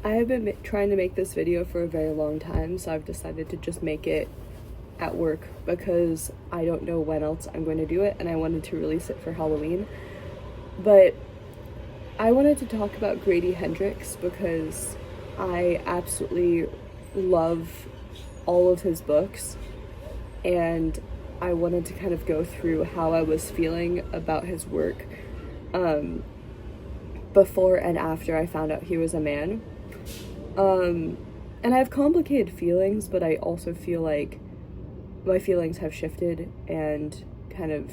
I have been trying to make this video for a very long time, so I've decided to just make it at work because I don't know when else I'm going to do it, and I wanted to release it for Halloween. But I wanted to talk about Grady Hendrix because I absolutely love all of his books, and I wanted to kind of go through how I was feeling about his work before and after I found out he was a man. And I have complicated feelings, but I also feel like my feelings have shifted and kind of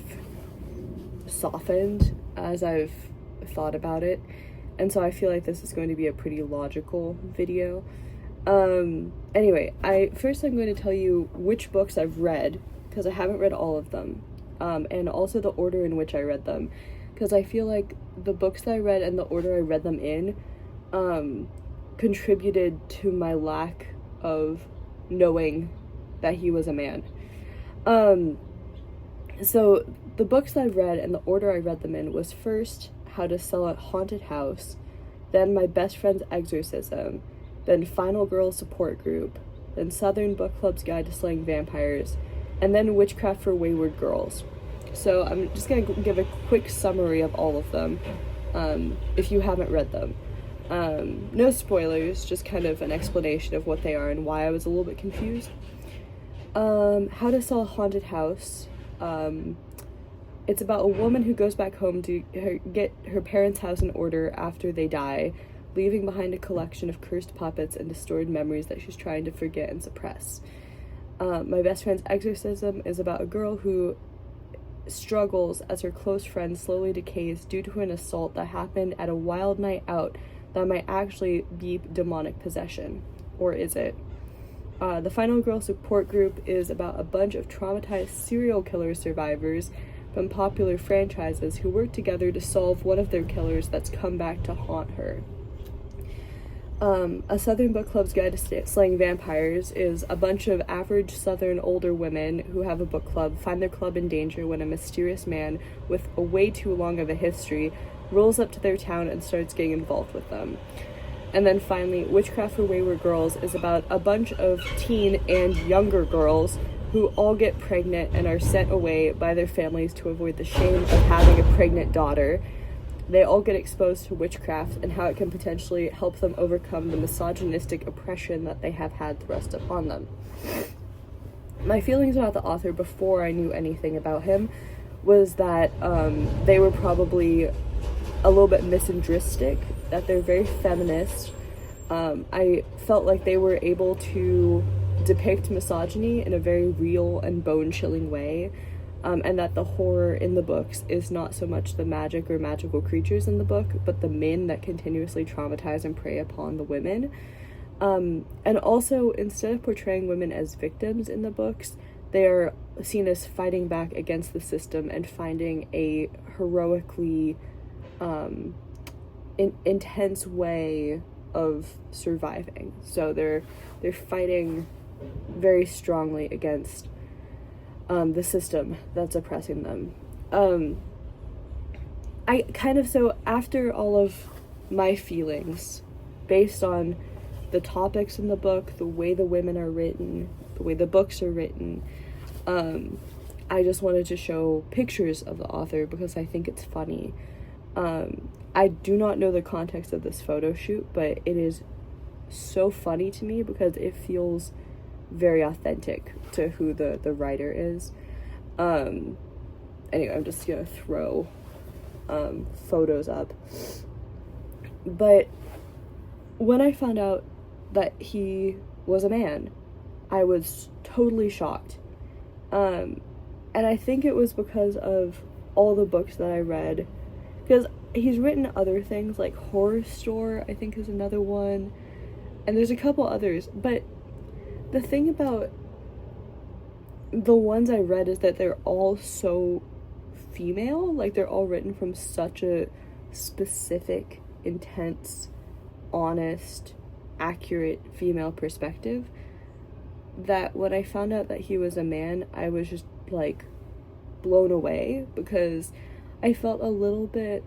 softened as I've thought about it. And so I feel like this is going to be a pretty logical video. Anyway, I'm going to tell you which books I've read, because I haven't read all of them, and also the order in which I read them, because I feel like the books that I read and the order I read them in contributed to my lack of knowing that he was a man. So the books that I read and the order I read them in was first How to Sell a Haunted House, then My Best Friend's Exorcism, then Final Girl Support Group, then Southern Book Club's Guide to Slaying Vampires, and then Witchcraft for Wayward Girls. So I'm just going to give a quick summary of all of them, if you haven't read them. No spoilers, just kind of an explanation of what they are and why I was a little bit confused. How to Sell a Haunted House. It's about a woman who goes back home to get her parents' house in order after they die, leaving behind a collection of cursed puppets and distorted memories that she's trying to forget and suppress. My Best Friend's Exorcism is about a girl who struggles as her close friend slowly decays due to an assault that happened at a wild night out that might actually be demonic possession. Or is it? The Final Girl Support Group is about a bunch of traumatized serial killer survivors from popular franchises who work together to solve one of their killers that's come back to haunt her. A Southern Book Club's Guide to Slaying Vampires is a bunch of average Southern older women who have a book club find their club in danger when a mysterious man with a way too long of a history rolls up to their town and starts getting involved with them. And then finally, Witchcraft for Wayward Girls is about a bunch of teen and younger girls who all get pregnant and are sent away by their families to avoid the shame of having a pregnant daughter. They all get exposed to witchcraft and how it can potentially help them overcome the misogynistic oppression that they have had thrust upon them. My feelings about the author before I knew anything about him was that they were probably a little bit misandristic, that they're very feminist. I felt like they were able to depict misogyny in a very real and bone-chilling way. And that the horror in the books is not so much the magic or magical creatures in the book, but the men that continuously traumatize and prey upon the women. And also, instead of portraying women as victims in the books, they are seen as fighting back against the system and finding a heroically intense way of surviving. So they're fighting very strongly against the system that's oppressing them. So after all of my feelings, based on the topics in the book, the way the women are written, the way the books are written, I just wanted to show pictures of the author because I think it's funny. I do not know the context of this photo shoot, but it is so funny to me because it feels very authentic to who the writer is. Anyway, I'm just gonna throw photos up. But when I found out that he was a man, I was totally shocked. And I think it was because of all the books that I read, because he's written other things like Horror Store, I think, is another one, and there's a couple others, but the thing about the ones I read is that they're all so female, like they're all written from such a specific, intense, honest, accurate female perspective, that when I found out that he was a man, I was just like blown away because I felt a little bit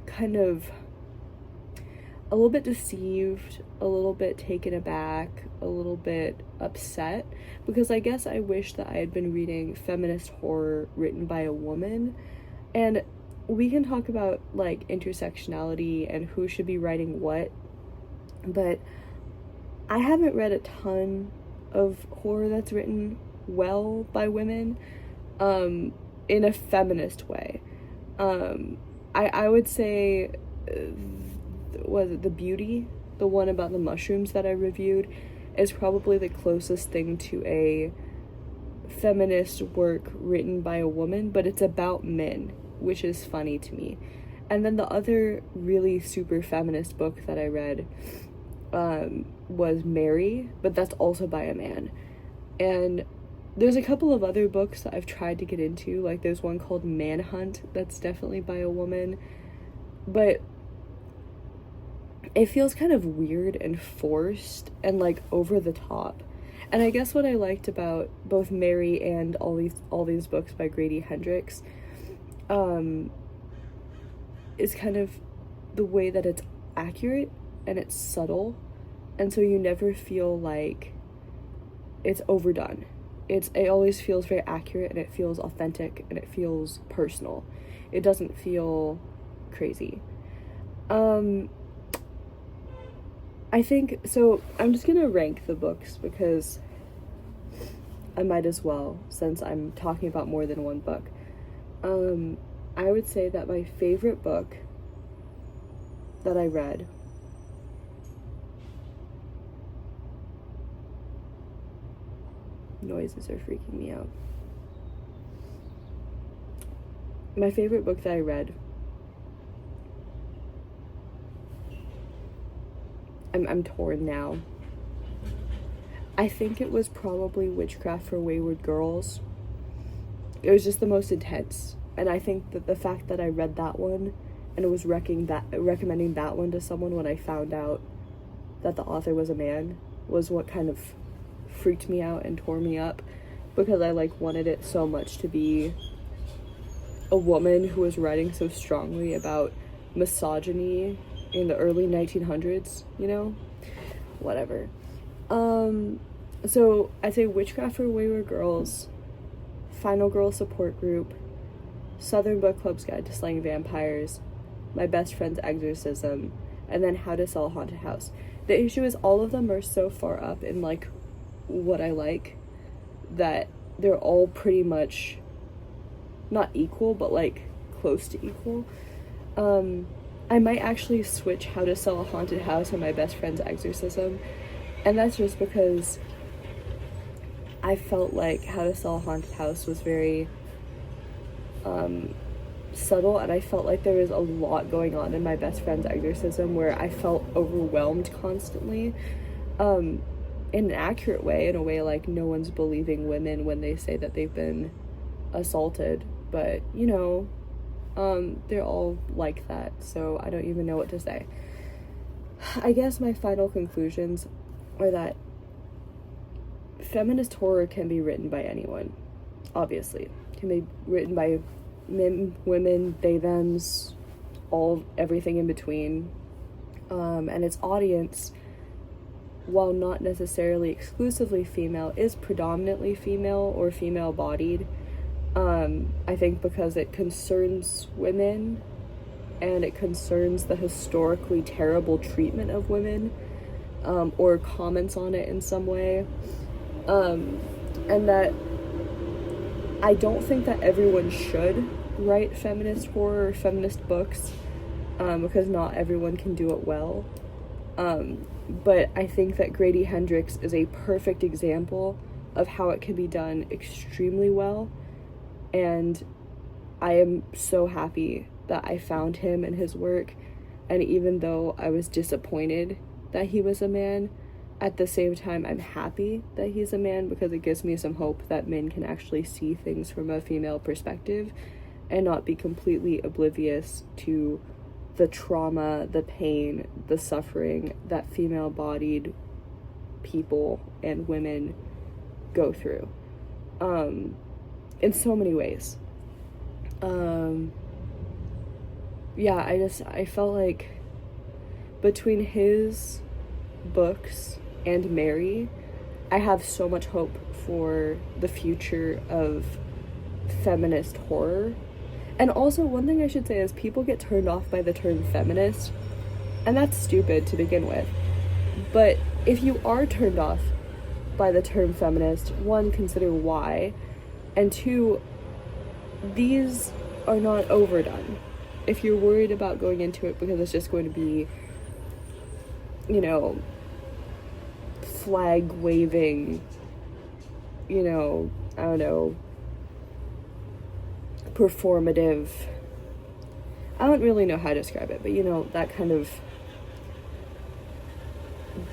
kind of a little bit deceived, a little bit taken aback, a little bit upset, because I guess I wish that I had been reading feminist horror written by a woman. And we can talk about like intersectionality and who should be writing what, but I haven't read a ton of horror that's written well by women, in a feminist way. I would say, was it The Beauty, the one about the mushrooms that I reviewed, is probably the closest thing to a feminist work written by a woman, but it's about men, which is funny to me. And then the other really super feminist book that I read was Mary, but that's also by a man. And there's a couple of other books that I've tried to get into, like there's one called Manhunt that's definitely by a woman, but it feels kind of weird and forced and like over the top. And I guess what I liked about both Mary and all these books by Grady Hendrix is kind of the way that it's accurate and it's subtle, and so you never feel like it's overdone. It always feels very accurate, and it feels authentic, and it feels personal. It doesn't feel crazy. I think, so I'm just gonna rank the books because I might as well, since I'm talking about more than one book. I would say that my favorite book that I read noises are freaking me out. My favorite book that I read, I'm torn now. I think it was probably Witchcraft for Wayward Girls. It was just the most intense, and I think that the fact that I read that one and was recommending that one to someone when I found out that the author was a man was what kind of freaked me out and tore me up, because I like wanted it so much to be a woman who was writing so strongly about misogyny in the early 1900s, you know? Whatever. So I'd say Witchcraft for Wayward Girls, Final Girl Support Group, Southern Book Club's Guide to Slaying Vampires, My Best Friend's Exorcism, and then How to Sell a Haunted House. The issue is all of them are so far up in like what I like that they're all pretty much not equal, but like close to equal. I might actually switch How to Sell a Haunted House and My Best Friend's Exorcism, and that's just because I felt like How to Sell a Haunted House was very subtle, and I felt like there was a lot going on in My Best Friend's Exorcism where I felt overwhelmed constantly, in an accurate way, in a way like no one's believing women when they say that they've been assaulted, but you know, they're all like that, so I don't even know what to say. I guess my final conclusions are that feminist horror can be written by anyone, obviously. It can be written by men, women, they, thems, everything in between. And its audience, while not necessarily exclusively female, is predominantly female or female-bodied. I think because it concerns women, and it concerns the historically terrible treatment of women, or comments on it in some way. And that I don't think that everyone should write feminist horror or feminist books, because not everyone can do it well. But I think that Grady Hendrix is a perfect example of how it can be done extremely well, and I am so happy that I found him and his work, and even though I was disappointed that he was a man, at the same time I'm happy that he's a man, because it gives me some hope that men can actually see things from a female perspective and not be completely oblivious to the trauma, the pain, the suffering that female-bodied people and women go through, in so many ways. Yeah, I felt like between his books and Mary, I have so much hope for the future of feminist horror. And also, one thing I should say is people get turned off by the term feminist, and that's stupid to begin with. But if you are turned off by the term feminist, one, consider why, and two, these are not overdone. If you're worried about going into it because it's just going to be, you know, flag waving, you know, I don't know, performative, I don't really know how to describe it, but you know, that kind of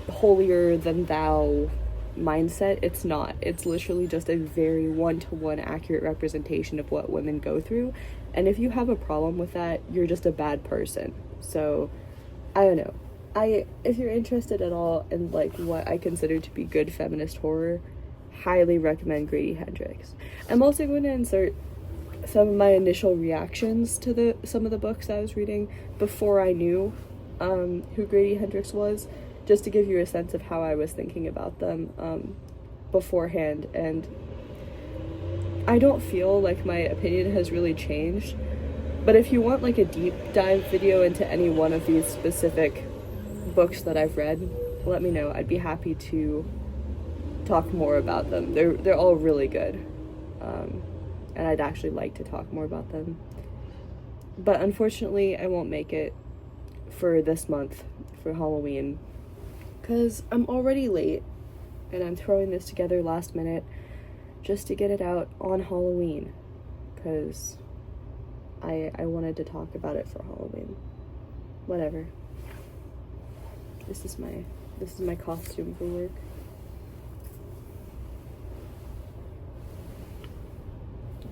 holier than thou mindset. It's not. It's literally just a very one-to-one accurate representation of what women go through, and if you have a problem with that, you're just a bad person. So I don't know. If you're interested at all in like what I consider to be good feminist horror, highly recommend Grady Hendrix. I'm also going to insert some of my initial reactions to some of the books I was reading before I knew who Grady Hendrix was, just to give you a sense of how I was thinking about them beforehand. And I don't feel like my opinion has really changed, but if you want like a deep dive video into any one of these specific books that I've read, let me know. I'd be happy to talk more about them. They're all really good, and I'd actually like to talk more about them. But unfortunately, I won't make it for this month for Halloween, because I'm already late, and I'm throwing this together last minute just to get it out on Halloween, because I wanted to talk about it for Halloween. Whatever. This is my costume for work.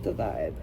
The vibe.